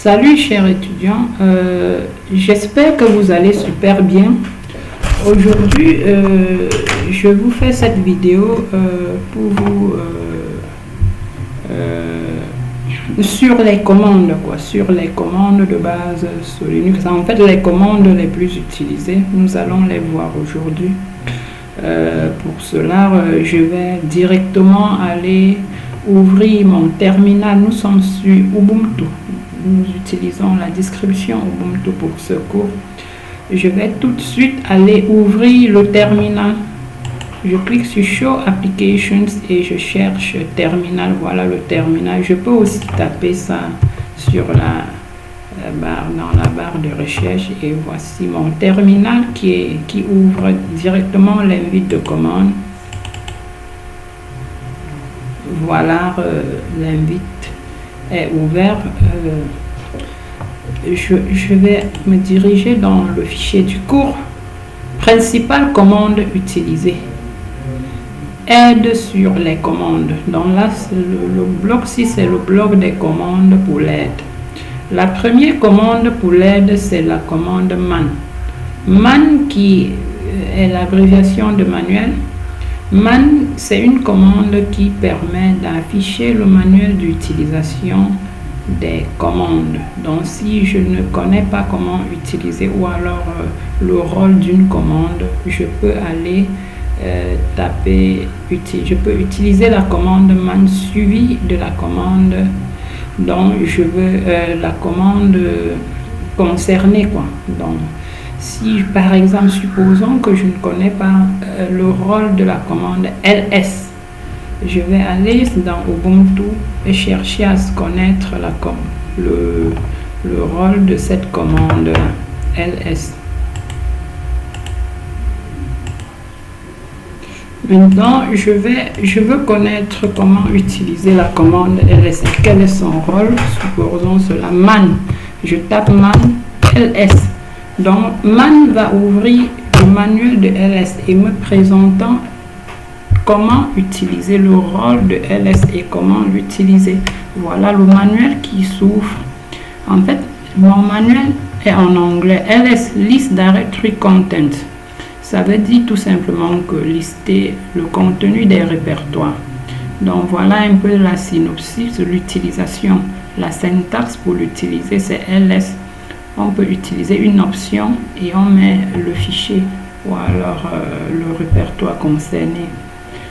Salut chers étudiants, j'espère que vous allez super bien. Aujourd'hui, je vous fais cette vidéo pour vous sur les commandes, sur les commandes de base sur Linux. En fait, les commandes les plus utilisées, nous allons les voir aujourd'hui. Pour cela, je vais directement aller ouvrir mon terminal. Nous sommes sur Ubuntu. Nous utilisons la description Ubuntu pour ce cours. Je vais tout de suite aller ouvrir le terminal. Je clique sur Show Applications et je cherche terminal. Voilà le terminal. Je peux aussi taper ça sur la barre, dans la barre de recherche, et voici mon terminal qui ouvre directement l'invite de commande. Voilà, l'invite est ouvert. Je vais me diriger dans le fichier du cours. Principale commande utilisée. Aide sur les commandes. Donc là, le bloc-ci, c'est le bloc des commandes pour l'aide. La première commande pour l'aide, c'est la commande man. Man qui est l'abréviation de manuel. Man, c'est une commande qui permet d'afficher le manuel d'utilisation des commandes. Donc si je ne connais pas comment utiliser ou alors le rôle d'une commande, je peux aller taper, je peux utiliser la commande man suivie de la commande dont je veux la commande concernée, Donc si par exemple, supposons que je ne connais pas le rôle de la commande ls, je vais aller dans Ubuntu et chercher à se connaître le rôle de cette commande ls. Maintenant, je veux connaître comment utiliser la commande ls. Quel est son rôle? Supposons cela man. Je tape man ls. Donc, man va ouvrir le manuel de ls et me présentant comment utiliser le rôle de ls et comment l'utiliser. Voilà le manuel qui s'ouvre. En fait, mon manuel est en anglais. ls list directory content. Ça veut dire tout simplement que lister le contenu des répertoires. Donc voilà un peu la synopsis de l'utilisation. La syntaxe pour l'utiliser, c'est ls. On peut utiliser une option et on met le fichier ou alors le répertoire concerné.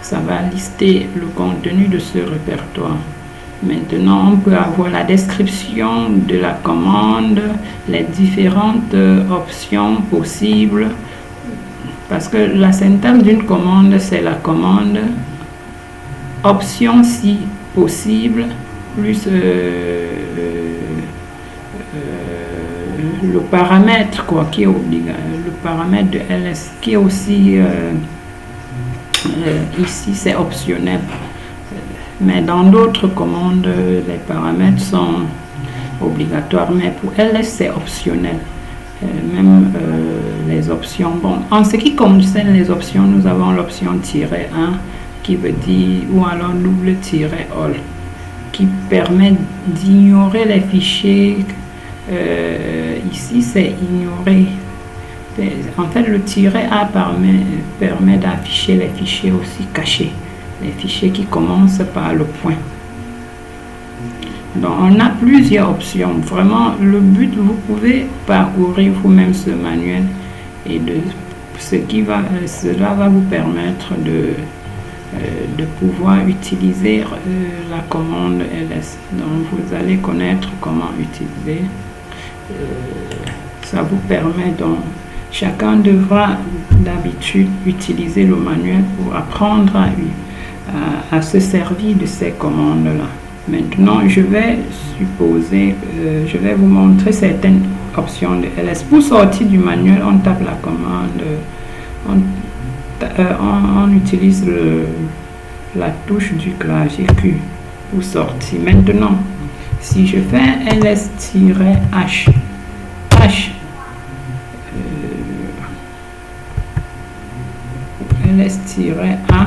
Ça va lister le contenu de ce répertoire. Maintenant, on peut avoir la description de la commande, les différentes options possibles. Parce que la syntaxe d'une commande, c'est la commande option si possible, plus le paramètre qui est obligatoire, le paramètre de ls qui est aussi ici c'est optionnel, mais dans d'autres commandes les paramètres sont obligatoires, mais pour ls c'est optionnel. Même les options. Bon, en ce qui concerne les options, nous avons l'option -1 qui veut dire, ou alors double-all, qui permet d'ignorer les fichiers. Ici c'est ignorer. En fait, le -a permet d'afficher les fichiers aussi cachés, les fichiers qui commencent par le point. Donc, on a plusieurs options. Vraiment, le but, vous pouvez parcourir vous-même ce manuel et cela va vous permettre de pouvoir utiliser la commande ls. Donc, vous allez connaître comment utiliser. Ça vous permet donc, chacun devra d'habitude utiliser le manuel pour apprendre à se servir de ces commandes-là. Maintenant, je vais je vais vous montrer certaines options de ls. Pour sortir du manuel, on tape la commande, on utilise la touche du clavier Q pour sortir. Maintenant, si je fais ls-h, ls-a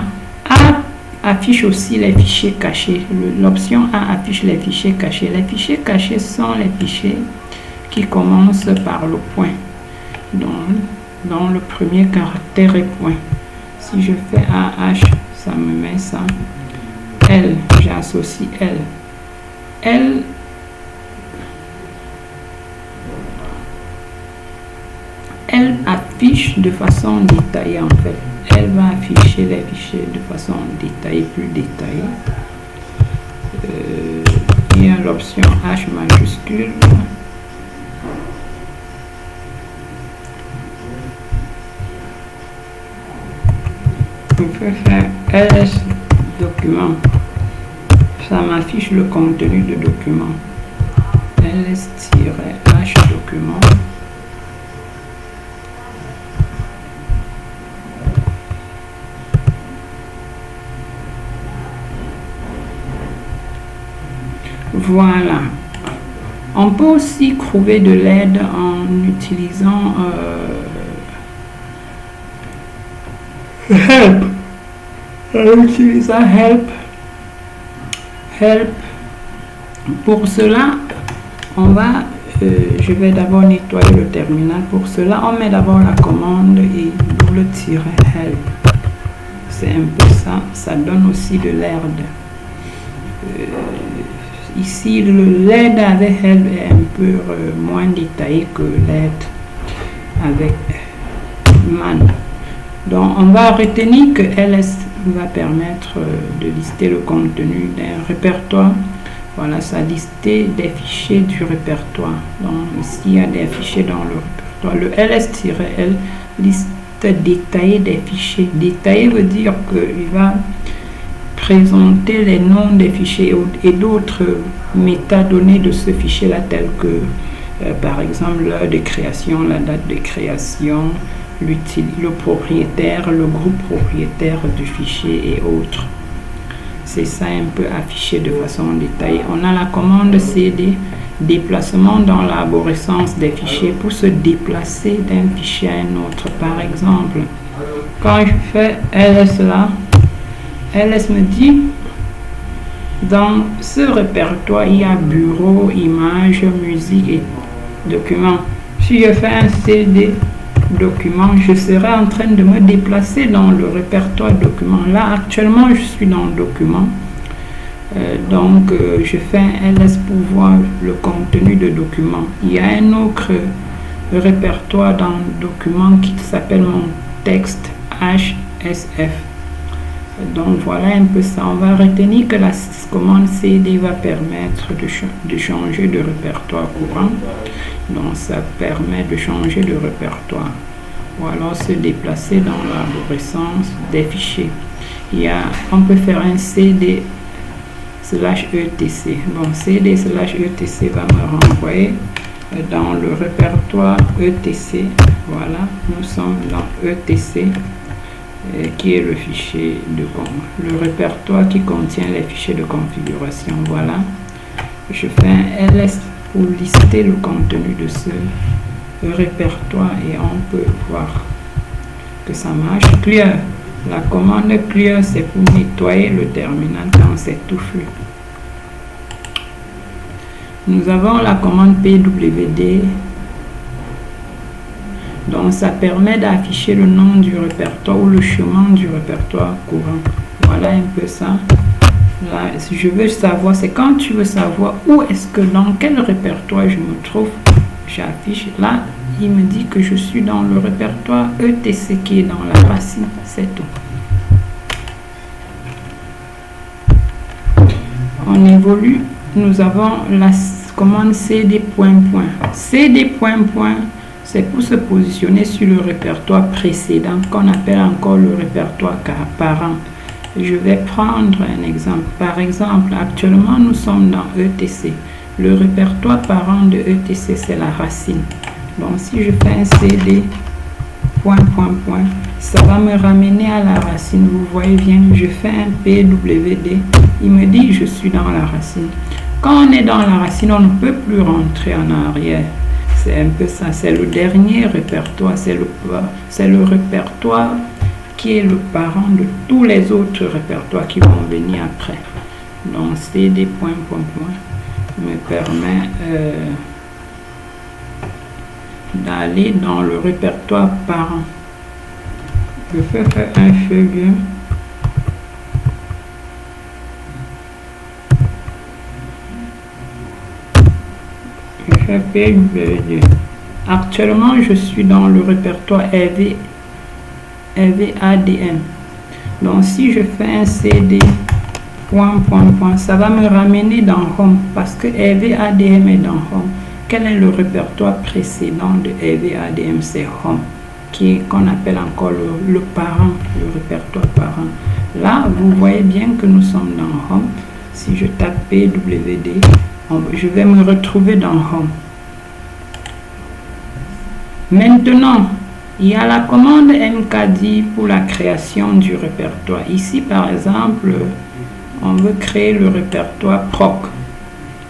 affiche aussi les fichiers cachés. L'option A affiche les fichiers cachés. Les fichiers cachés sont les fichiers qui commencent par le point. Dans le premier caractère est point. Si je fais AH, ça me met ça. L, j'associe L. Elle affiche de façon détaillée en fait. Elle va afficher les fichiers de façon détaillée, plus détaillée. Il y a l'option H majuscule. On peut faire ls document. Ça m'affiche le contenu de document. ls-h document. Voilà. On peut aussi trouver de l'aide en utilisant help. Help. Pour cela, je vais d'abord nettoyer le terminal. Pour cela, on met d'abord la commande et double-help. C'est un peu ça. Ça donne aussi de l'aide. Ici, l'aide avec help est un peu moins détaillé que l'aide avec man. Donc, on va retenir que ls va permettre de lister le contenu d'un répertoire. Voilà, ça listait des fichiers du répertoire. Donc, ici, il y a des fichiers dans le répertoire. Le ls-l liste détaillée des fichiers. Détaillé veut dire qu'il va présenter les noms des fichiers et d'autres métadonnées de ce fichier-là, tels que, par exemple, l'heure de création, la date de création, le propriétaire, le groupe propriétaire du fichier et autres. C'est ça un peu affiché de façon détaillée. On a la commande cd, déplacement dans l'arborescence des fichiers pour se déplacer d'un fichier à un autre. Par exemple, quand je fais ls là, ls me dit dans ce répertoire il y a bureau, images, musique et documents. Si je fais un cd document, je serai en train de me déplacer dans le répertoire document. Là actuellement je suis dans le document, donc je fais un ls pour voir le contenu de document. Il y a un autre répertoire dans le document qui s'appelle mon texte hsf. Donc voilà un peu ça. On va retenir que la commande cd va permettre de changer de répertoire courant. Donc ça permet de changer de répertoire ou alors se déplacer dans l'arborescence des fichiers. On peut faire un cd/etc. Bon, cd/etc va me renvoyer dans le répertoire etc. Voilà, nous sommes dans etc. Qui est le fichier le répertoire qui contient les fichiers de configuration. Voilà, je fais un ls pour lister le contenu de ce répertoire et on peut voir que ça marche. Clear, la commande clear c'est pour nettoyer le terminal quand c'est touffu. Nous avons la commande pwd. Donc ça permet d'afficher le nom du répertoire ou le chemin du répertoire courant. Voilà un peu ça. Là, si je veux savoir, c'est quand tu veux savoir où est-ce que, dans quel répertoire je me trouve, j'affiche. Là, il me dit que je suis dans le répertoire etc qui est dans la racine, c'est tout. On évolue, nous avons la commande cd. cd. C'est pour se positionner sur le répertoire précédent qu'on appelle encore le répertoire parent. Je vais prendre un exemple. Par exemple, actuellement, nous sommes dans etc. Le répertoire parent de etc, c'est la racine. Donc, si je fais un cd, ... ça va me ramener à la racine. Vous voyez bien, je fais un pwd. Il me dit, je suis dans la racine. Quand on est dans la racine, on ne peut plus rentrer en arrière. C'est un peu ça. C'est le dernier répertoire. C'est le répertoire qui est le parent de tous les autres répertoires qui vont venir après. Donc CD point me permet d'aller dans le répertoire parent. Je peux faire un feuille. Je fais PW2. Actuellement, je suis dans le répertoire EVADM. Donc, si je fais un CD ça va me ramener dans Home parce que EVADM est dans Home. Quel est le répertoire précédent de EVADM? C'est Home, qu'on appelle encore le parent, le répertoire parent. Là, vous voyez bien que nous sommes dans Home. Si je tape PWD, je vais me retrouver dans Home. Maintenant, il y a la commande MKD pour la création du répertoire. Ici, par exemple, on veut créer le répertoire PROC.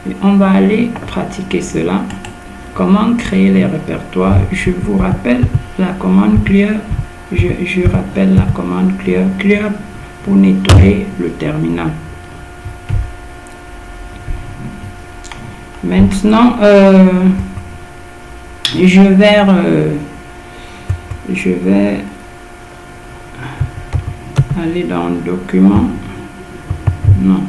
Et on va aller pratiquer cela. Comment créer les répertoires? Je vous rappelle la commande clear. Je rappelle la commande clear pour nettoyer le terminal. Maintenant, je vais aller dans le document. Non.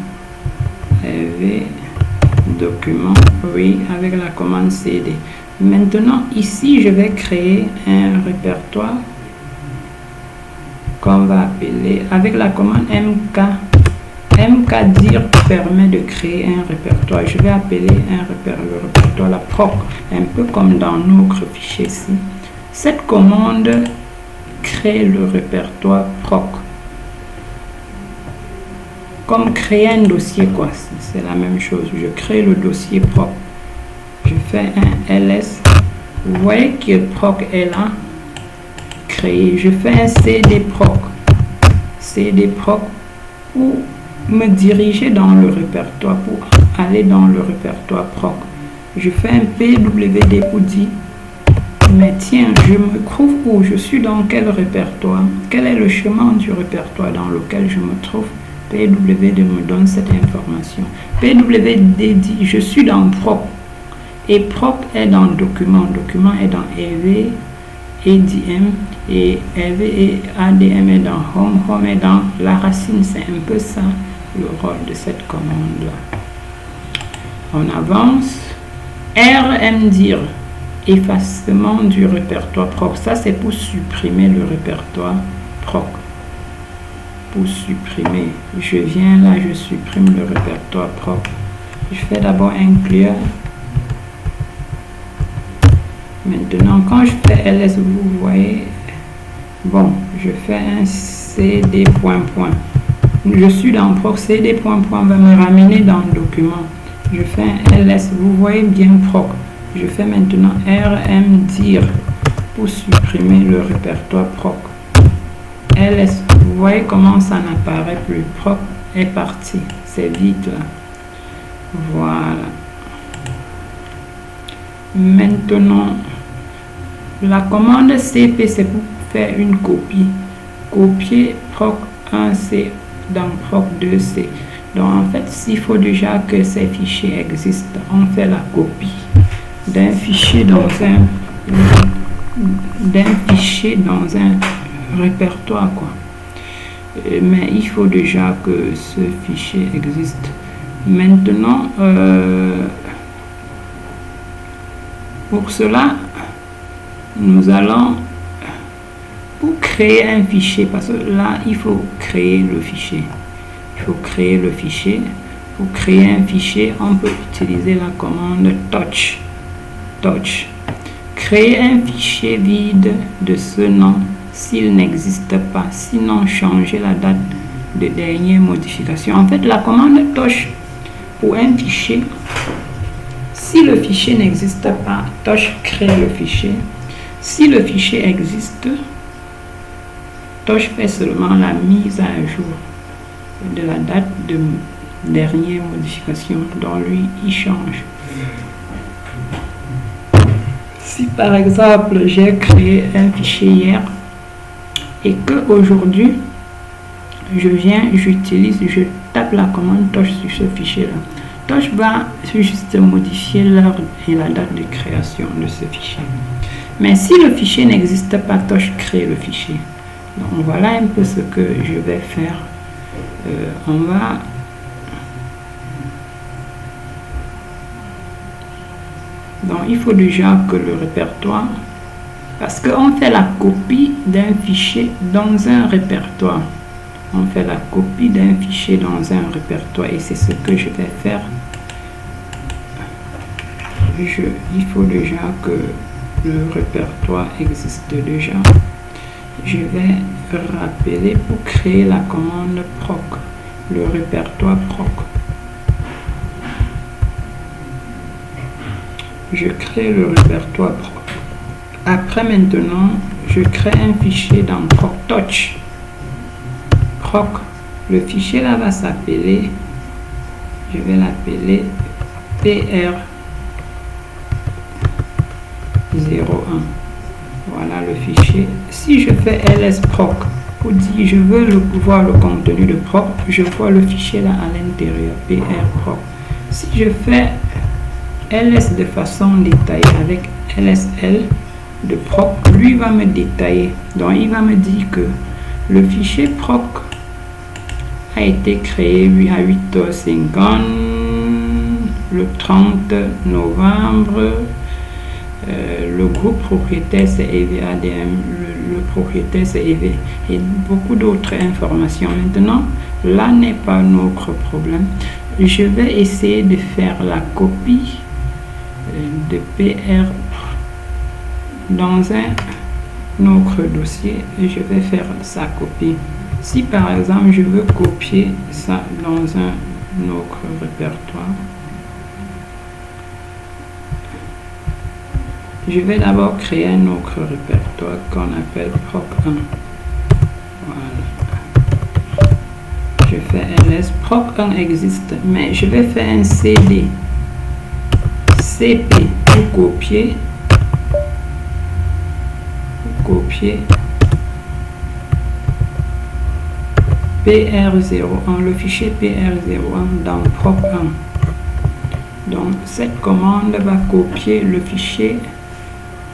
Document, oui, avec la commande CD. Maintenant, ici, je vais créer un répertoire qu'on va appeler avec la commande MK. MKDIR permet de créer un répertoire. Je vais appeler le répertoire la PROC, un peu comme dans notre fichier ici. Cette commande crée le répertoire PROC. Comme créer un dossier, quoi. C'est la même chose. Je crée le dossier PROC. Je fais un LS. Vous voyez que PROC est là. Créé. Je fais un CD PROC. CD PROC pour me diriger dans le répertoire, pour aller dans le répertoire PROC. Je fais un PWD pour dire, mais tiens, je me trouve où? Je suis dans quel répertoire? Quel est le chemin du répertoire dans lequel je me trouve? PWD me donne cette information. PWD dit, je suis dans PROC. Et PROC est dans document. Document est dans EV, EDM. Et EV et ADM est dans Home. Home est dans la racine. C'est un peu ça, le rôle de cette commande-là. On avance. RMDIR, effacement du répertoire PROC. Ça, c'est pour supprimer le répertoire PROC. Pour supprimer, je viens là, je supprime le répertoire PROC. Je fais d'abord un clear. Maintenant, quand je fais ls, vous voyez, bon, je fais un cd point. Je suis dans PROC, cd point va me ramener dans le document. Je fais un ls, vous voyez bien PROC. Je fais maintenant rmdir pour supprimer le répertoire PROC. ls, vous voyez comment ça n'apparaît plus. PROC est parti, c'est vide là. Voilà. Maintenant, la commande CP, c'est pour faire une copie. Copier PROC 1C dans PROC 2C. Donc en fait, s'il faut déjà que ces fichiers existent, on fait la copie d'un fichier dans un répertoire, quoi. Mais il faut déjà que ce fichier existe. Maintenant, pour cela, nous allons, pour créer un fichier, parce que là, il faut créer le fichier. Il faut créer le fichier. Pour créer un fichier, on peut utiliser la commande touch. Créer un fichier vide de ce nom s'il n'existe pas. Sinon, changer la date de dernière modification. En fait, la commande touch pour un fichier, si le fichier n'existe pas, touch crée le fichier. Si le fichier existe, touch fait seulement la mise à jour de la date de dernière modification. Dans lui, il change. Si par exemple j'ai créé un fichier hier, et que aujourd'hui je tape la commande touch sur ce fichier là. Touch va juste modifier l'heure et la date de création de ce fichier. Mais si le fichier n'existe pas, touch crée le fichier. Donc voilà un peu ce que je vais faire. Donc il faut déjà que le répertoire, parce qu'on fait la copie d'un fichier dans un répertoire. On fait la copie d'un fichier dans un répertoire et c'est ce que je vais faire. Il faut déjà que le répertoire existe déjà. Je vais rappeler pour créer la commande proc, le répertoire proc. Je crée le répertoire proc. Après maintenant, je crée un fichier dans ProcTouch. Proc, le fichier là va s'appeler, je vais l'appeler PR01. Voilà le fichier. Si je fais lsproc pour dire je veux voir le contenu de proc, je vois le fichier là à l'intérieur, prproc. Si je fais ls de façon détaillée avec lsl de proc, lui va me détailler. Donc il va me dire que le fichier proc a été créé à 8h50 le 30 novembre. Le groupe propriétaire c'est EVADM, le propriétaire c'est EV et beaucoup d'autres informations. Maintenant, là n'est pas notre problème. Je vais essayer de faire la copie de PR dans un autre dossier et je vais faire sa copie. Si par exemple je veux copier ça dans un autre répertoire, je vais d'abord créer un autre répertoire qu'on appelle proc1. Voilà. Je fais ls, proc1 existe, mais je vais faire un cd cp pour copier PR01, le fichier PR01 dans proc1. Donc cette commande va copier le fichier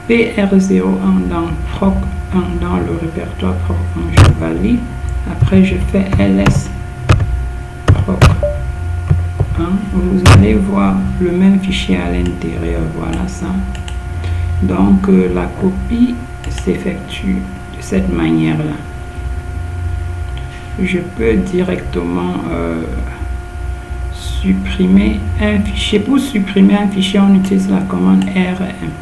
PR01 dans proc1 dans le répertoire proc1. Je valide. Après je fais ls proc1. Vous allez voir le même fichier à l'intérieur. Voilà ça. Donc la copie s'effectue de cette manière là. Je peux directement supprimer un fichier. Pour supprimer un fichier, on utilise la commande rm.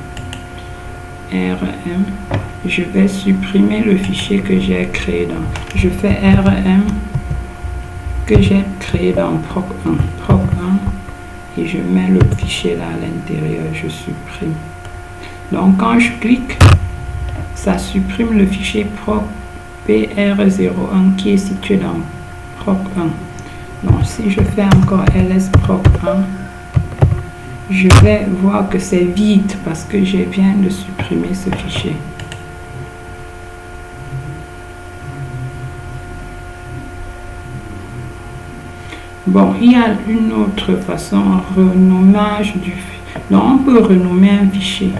Je vais supprimer le fichier que j'ai créé dans. Je fais rm que j'ai créé dans proc1 et je mets le fichier là à l'intérieur. Je supprime. Donc quand je clique, ça supprime le fichier proc PR01 qui est situé dans proc1. Donc si je fais encore ls proc1, je vais voir que c'est vide parce que je viens de supprimer ce fichier. Bon, il y a une autre façon, renommage du... Donc on peut renommer un fichier.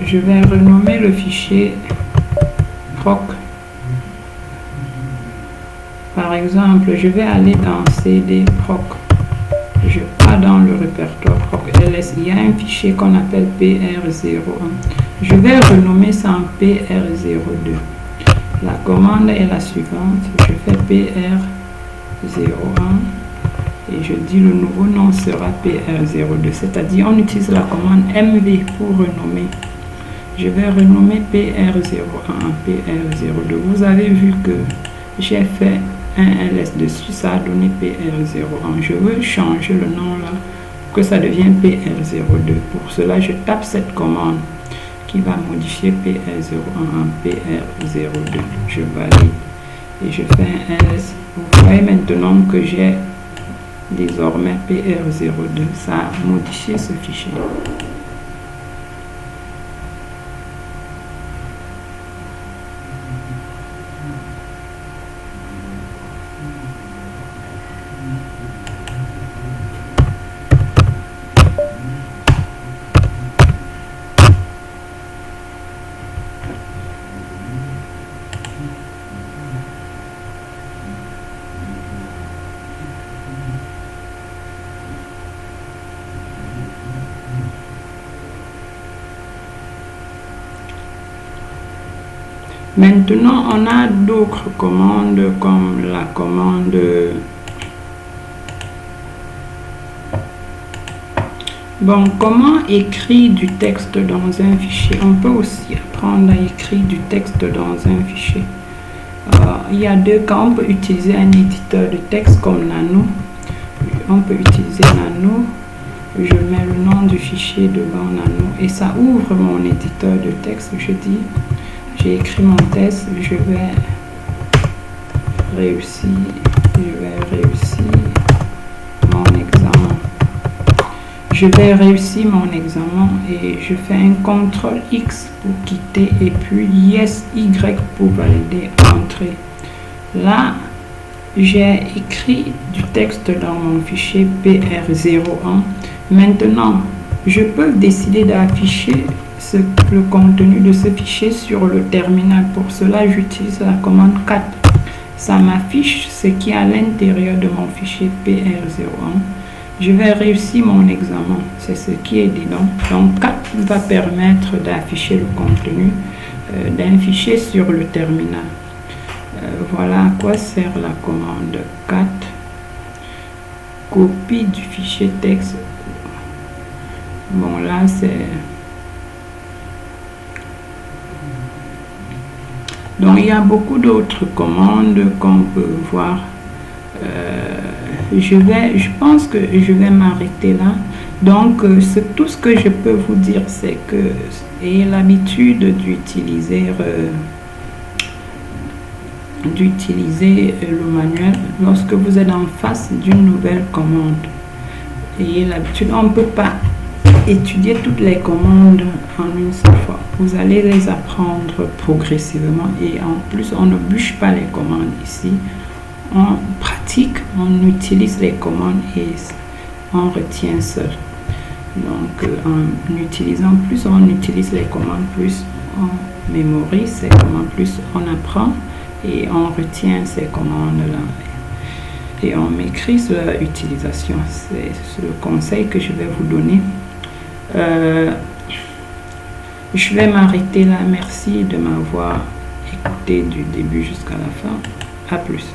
Je vais renommer le fichier proc. Par exemple, je vais aller dans cd proc. Je pars dans le répertoire proc ls. Il y a un fichier qu'on appelle PR01. Je vais renommer ça en PR02. La commande est la suivante. Je fais PR01 et je dis le nouveau nom sera PR02. C'est-à-dire on utilise la commande mv pour renommer. Je vais renommer PR01 en PR02. Vous avez vu que j'ai fait un ls dessus, ça a donné PR01. Je veux changer le nom là, que ça devienne PR02. Pour cela, je tape cette commande qui va modifier PR01 en PR02. Je valide et je fais un ls. Vous voyez maintenant que j'ai désormais PR02. Ça a modifié ce fichier. Maintenant, on a d'autres commandes comme la commande bon, comment écrire du texte dans un fichier. On peut aussi apprendre à écrire du texte dans un fichier. Il y a deux cas. On peut utiliser un éditeur de texte comme Nano. On peut utiliser Nano. Je mets le nom du fichier devant Nano et ça ouvre mon éditeur de texte. Je dis, j'ai écrit mon test, je vais réussir mon examen. Je vais réussir mon examen et je fais un CTRL X pour quitter et puis Yes Y pour valider, entrer. Là, j'ai écrit du texte dans mon fichier PR01. Maintenant, je peux décider d'afficher le contenu de ce fichier sur le terminal. Pour cela, j'utilise la commande cat. Ça m'affiche ce qui est à l'intérieur de mon fichier PR01. Je vais réussir mon examen. C'est ce qui est dedans. Donc, cat va permettre d'afficher le contenu d'un fichier sur le terminal. Voilà à quoi sert la commande cat. Copie du fichier texte. Bon, là, c'est... Donc, il y a beaucoup d'autres commandes qu'on peut voir. Je pense que je vais m'arrêter là. Donc, tout ce que je peux vous dire, c'est que ayez l'habitude d'utiliser le manuel lorsque vous êtes en face d'une nouvelle commande. Ayez l'habitude, on ne peut pas étudier toutes les commandes en une seule fois. Vous allez les apprendre progressivement et en plus, on ne bûche pas les commandes ici. On pratique, on utilise les commandes et on retient seul. Donc, en utilisant plus, on utilise les commandes, plus on mémorise ces commandes, plus on apprend et on retient ces commandes-là. Et on maîtrise leur utilisation. C'est le conseil que je vais vous donner. Je vais m'arrêter là. Merci de m'avoir écouté du début jusqu'à la fin. À plus.